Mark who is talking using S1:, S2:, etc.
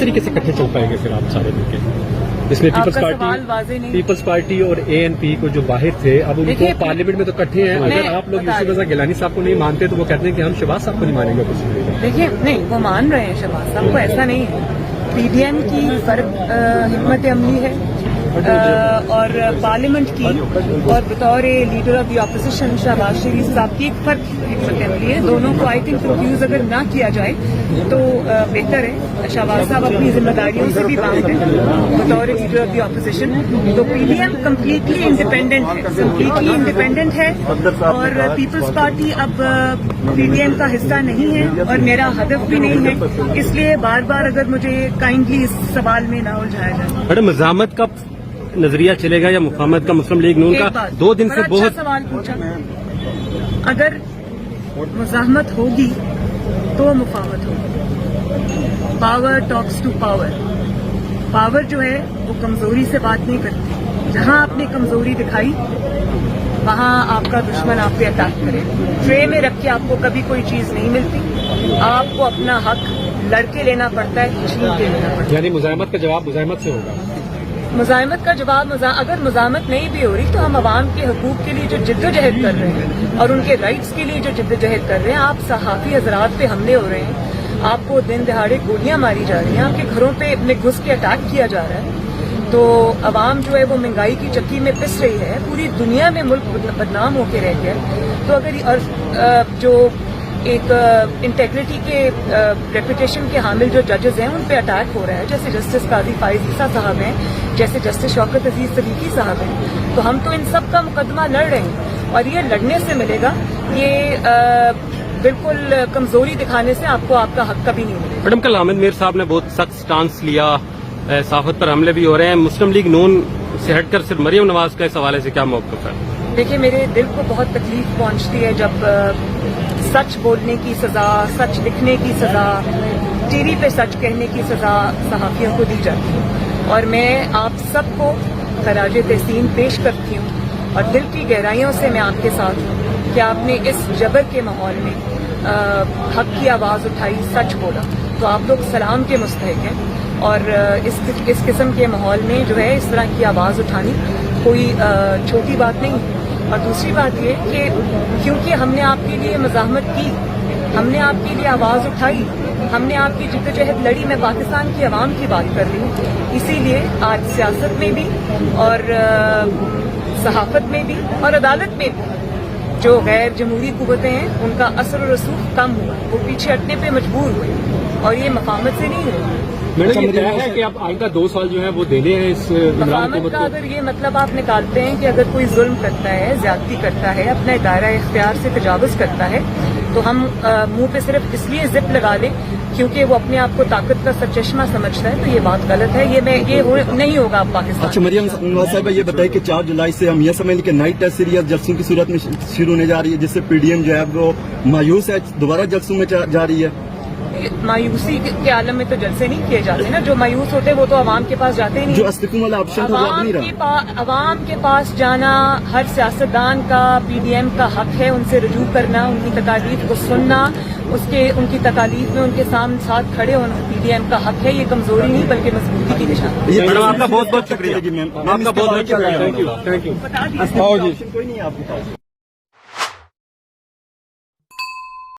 S1: طریقے سے کٹھے چل پائیں گے پھر آپ سارے مل کے؟ اس میں پیپلز پارٹی اور ANP کو جو باہر تھے اب ان کو پارلیمنٹ میں تو کٹھے ہیں. اگر آپ لوگ یوسف رضا گیلانی صاحب کو نہیں مانتے تو وہ کہتے ہیں کہ ہم شہباز صاحب کو نہیں مانیں گے.
S2: دیکھیے نہیں وہ مان رہے ہیں شہباز صاحب کو, ایسا نہیں ہے. PDM کی فرق حکمت عملی ہے اور پارلیمنٹ کی اور بطور leader of the opposition Shehbaz Sharif صاحب کی ایک فرق حکمت عملی ہے. دونوں کو آئی تھنک کنفیوز اگر نہ کیا جائے تو بہتر ہے. شہباز صاحب اپنی ذمہ داریوں سے بھی باہر ہیں بطور لیڈر آف دی اپوزیشن. تو PDM کمپلیٹلی انڈیپینڈنٹ ہے اور پیپلز پارٹی اب PDM کا حصہ نہیں ہے اور میرا ہدف بھی نہیں ہے. اس لیے بار بار اگر مجھے کائنڈلی اس سوال میں نہ الجھایا جائے.
S1: میڈم مزاحمت کا نظریہ چلے گا یا مفاہمت کا؟ مسلم لیگ نون کا 2 دن سے بہت
S2: اچھا سوال پوچھا. اگر مزاحمت ہوگی تو مفاہمت ہوگی. Power talks to power. Power جو ہے وہ کمزوری سے بات نہیں کرتی. جہاں آپ نے کمزوری دکھائی وہاں آپ کا دشمن آپ پہ اٹیک کرے. ٹرے میں رکھ کے آپ کو کبھی کوئی چیز نہیں ملتی. آپ کو اپنا حق لڑ کے لینا پڑتا ہے, چھین کے لینا پڑتا ہے.
S1: یعنی مزاحمت کا جواب مزاحمت سے ہوگا.
S2: مزاحمت کا جواب اگر مزاحمت نہیں بھی ہو رہی تو ہم عوام کے حقوق کے لیے جو جدوجہد کر رہے ہیں اور ان کے رائٹس کے لیے جو جدوجہد کر رہے ہیں. آپ صحافی حضرات پہ حملے ہو رہے ہیں, آپ کو دن دہاڑے گولیاں ماری جا رہی ہیں, آپ کے گھروں پہ گھس کے اٹیک کیا جا رہا ہے. تو عوام جو ہے وہ مہنگائی کی چکی میں پس رہی ہے. پوری دنیا میں ملک بدنام ہو کے رہ گیا. تو اگر جو ایک انٹیگریٹی کے ریپوٹیشن کے حامل جو ججز ہیں ان پہ اٹیک ہو رہا ہے, جیسے جسٹس قاضی فائز عیسیٰ صاحب ہیں, جیسے جسٹس شوکت عزیز صدیقی صاحب ہیں, تو ہم تو ان سب کا مقدمہ لڑ رہے ہیں اور یہ لڑنے سے ملے گا. یہ بالکل کمزوری دکھانے سے آپ کو آپ کا حق کبھی نہیں ملے گا.
S1: میڈم کل حامد میر صاحب نے بہت سخت سٹانس لیا, صحافت پر حملے بھی ہو رہے ہیں. مسلم لیگ نون سے ہٹ کر صرف مریم نواز کا اس حوالے سے کیا موقف ہے؟
S2: دیکھیے میرے دل کو بہت تکلیف پہنچتی ہے جب سچ بولنے کی سزا, سچ لکھنے کی سزا, ٹی وی پہ سچ کہنے کی سزا صحافیوں کو دی جاتی ہے. اور میں آپ سب کو خراج تحسین پیش کرتی ہوں اور دل کی گہرائیوں سے میں آپ کے ساتھ ہوں کہ آپ نے اس جبر کے ماحول میں حق کی آواز اٹھائی, سچ بولا, تو آپ لوگ سلام کے مستحق ہیں. اور اس قسم کے ماحول میں جو ہے اس طرح کی آواز اٹھانی کوئی چھوٹی بات نہیں. اور دوسری بات یہ کہ کیونکہ ہم نے آپ کے لیے مزاحمت کی, ہم نے آپ کے لیے آواز اٹھائی, ہم نے آپ کی جدوجہد لڑی. میں پاکستان کی عوام کی بات کر رہی ہوں. اسی لیے آج سیاست میں بھی اور صحافت میں بھی اور عدالت میں بھی جو غیر جمہوری قوتیں ہیں ان کا اثر و رسوخ کم ہوا, وہ پیچھے ہٹنے پہ مجبور ہوئے اور یہ مفاہمت سے نہیں ہوئی.
S1: میڈم یہ ہے کہ آپ آئندہ 2 سال جو ہے وہ دینے ہیں اس
S2: مفاہمت کا اگر یہ مطلب آپ نکالتے ہیں کہ اگر کوئی ظلم کرتا ہے, زیادتی کرتا ہے, اپنے دائرہ اختیار سے تجاوز کرتا ہے تو ہم منہ پہ صرف اس لیے زپ لگا لیں کیونکہ وہ اپنے آپ کو طاقت کا سرچشمہ سمجھتا ہے, تو یہ بات غلط ہے. یہ نہیں ہوگا آپ پاکستان.
S3: اچھا مریم نواز صاحبہ یہ بتائیں کہ 4 جولائی سے ہم یہ سمجھ لیں کہ نائٹ ٹیسٹ سیریز جلسوں کی صورت میں شروع ہونے جا رہی ہے, جس سے PDM جو ہے وہ مایوس ہے, دوبارہ جلسوں میں جا رہی ہے.
S2: مایوسی کے عالم میں تو جلسے نہیں کیے جاتے نا. جو مایوس ہوتے وہ تو عوام کے پاس جاتے ہی نہیں.
S3: جو استعفی والا آپشن تھا وہ اب نہیں رہا.
S2: عوام کے پاس جانا ہر سیاستدان کا, PDM کا حق ہے. ان سے رجوع کرنا, ان کی تکالیف کو سننا, ان کی تکالیف میں ان کے ساتھ کھڑے ہونا PDM کا حق ہے. یہ کمزوری نہیں بلکہ مضبوطی کی نشانی.
S1: میڈم آپ کا بہت بہت شکریہ. آپ کا بہت بہت شکریہ.
S3: Thank you.